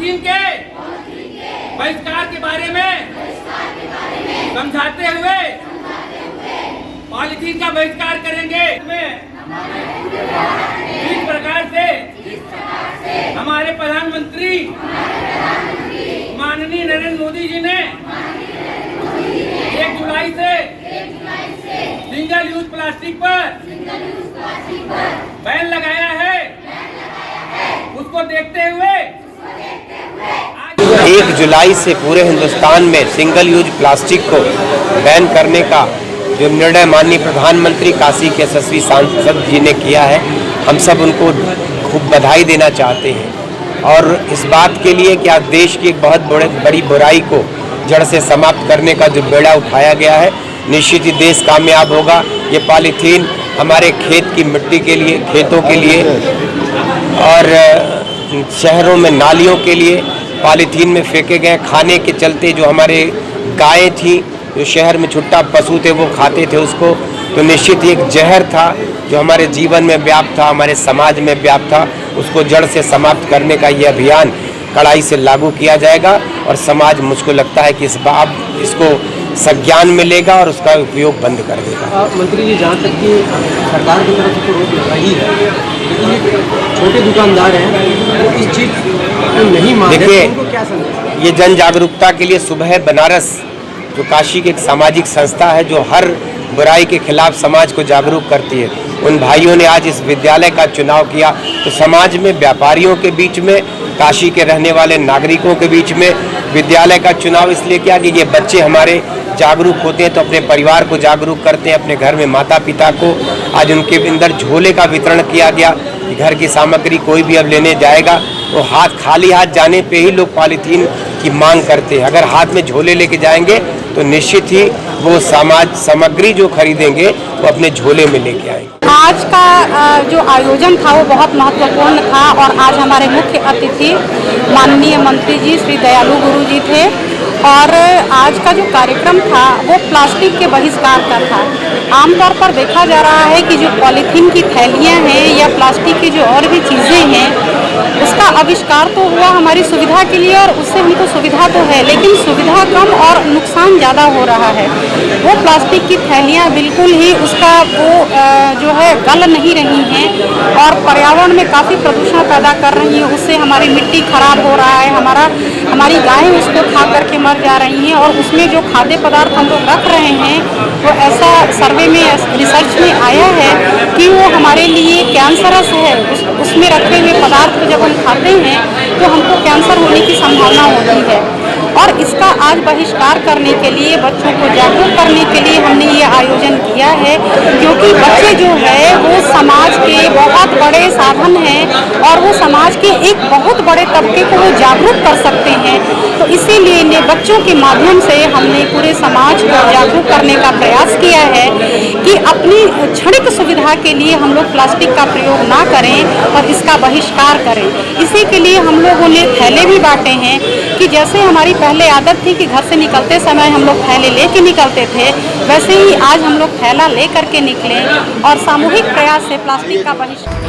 Polythene के बहिष्कार के बारे में समझाते हुए पॉलीथीन का बहिष्कार करेंगे। जिस प्रकार से हमारे प्रधानमंत्री माननीय नरेंद्र मोदी जी ने 1 जुलाई से सिंगल यूज प्लास्टिक पर बैन लगाया है, उसको देखते हुए 1 जुलाई से पूरे हिंदुस्तान में सिंगल यूज प्लास्टिक को बैन करने का जो निर्णय माननीय प्रधानमंत्री काशी के यशस्वी सांसद जी ने किया है, हम सब उनको खूब बधाई देना चाहते हैं। और इस बात के लिए कि आज देश की एक बहुत बड़ी बुराई को जड़ से समाप्त करने का जो बेड़ा उठाया गया है, निश्चित ही देश कामयाब होगा। ये पॉलीथीन हमारे खेत की मिट्टी के लिए, खेतों के लिए और शहरों में नालियों के लिए पॉलीथीन में फेंके गए खाने के चलते जो हमारे गायें थी, जो शहर में छुट्टा पशु थे वो खाते थे उसको, तो निश्चित ही एक जहर था जो हमारे जीवन में व्याप्त था, हमारे समाज में व्याप्त था। उसको जड़ से समाप्त करने का ये अभियान कड़ाई से लागू किया जाएगा और समाज, मुझको लगता है कि इस बार इसको संज्ञान में लेगा और उसका उपयोग बंद कर देगा। मंत्री जी, जहाँ तक कि सरकार की तरफ से तो रोक लगा ही है, लेकिन छोटे दुकानदार हैं वो इस चीज़ को नहीं मान रहे, देखिए उनको क्या संदेश? ये जन जागरूकता के लिए सुबह बनारस जो काशी की एक सामाजिक संस्था है जो हर बुराई के खिलाफ समाज को जागरूक करती है, उन भाइयों ने आज इस विद्यालय का चुनाव किया। तो समाज में व्यापारियों के बीच में, काशी के रहने वाले नागरिकों के बीच में विद्यालय का चुनाव इसलिए किया कि ये बच्चे हमारे जागरूक होते हैं तो अपने परिवार को जागरूक करते हैं, अपने घर में माता पिता को। आज उनके अंदर झोले का वितरण किया गया कि घर की सामग्री कोई भी अब लेने जाएगा तो खाली हाथ जाने पे ही लोग पॉलीथीन की मांग करते हैं। अगर हाथ में झोले लेके जाएंगे तो निश्चित ही वो सामग्री जो खरीदेंगे वो अपने झोले में लेके आएंगे। आज का जो आयोजन था वो बहुत महत्वपूर्ण था और आज हमारे मुख्य अतिथि माननीय मंत्री जी श्री दयालु गुरु जी थे और आज का जो कार्यक्रम था वो प्लास्टिक के बहिष्कार का था। आमतौर पर देखा जा रहा है कि जो पॉलीथीन की थैलियाँ हैं या प्लास्टिक की जो और भी चीज़ें हैं उसका आविष्कार तो हुआ हमारी सुविधा के लिए और उससे हमको सुविधा तो है, लेकिन सुविधा कम और नुकसान ज़्यादा हो रहा है। वो प्लास्टिक की थैलियाँ बिल्कुल ही उसका वो जो है गल नहीं रही हैं और पर्यावरण में काफ़ी प्रदूषण पैदा कर रही हैं। उससे हमारी मिट्टी खराब हो रहा है, हमारी गायें उसको खा करके मर जा रही हैं और उसमें जो खाद्य पदार्थ हम लोग रख रहे हैं वो ऐसा सर्वे में, रिसर्च में आया है कि वो हमारे लिए कैंसरस है। उसमें रखे हुए पदार्थ जब हम खाते हैं तो हमको कैंसर होने की संभावना होती है। और इसका आज बहिष्कार करने के लिए, बच्चों को जागरूक करने के लिए हमने ये आयोजन किया है, क्योंकि बच्चे जो है वो समाज के बहुत बड़े साधन हैं और वो समाज के एक बहुत बड़े तबके को वो जागरूक कर सकते हैं। तो इसीलिए इन्हें बच्चों के माध्यम से हमने पूरे समाज को जागरूक करने का प्रयास किया है कि अपनी क्षणिक सुविधा के लिए हम लोग प्लास्टिक का प्रयोग ना करें और इसका बहिष्कार करें। इसी के लिए हम लोगों ने थैले भी बांटे हैं कि जैसे हमारी पहले आदत थी कि घर से निकलते समय हम लोग थैले लेके निकलते थे, वैसे ही आज हम लोग थैला ले करके निकलें और सामूहिक प्रयास से प्लास्टिक का बहिष्कार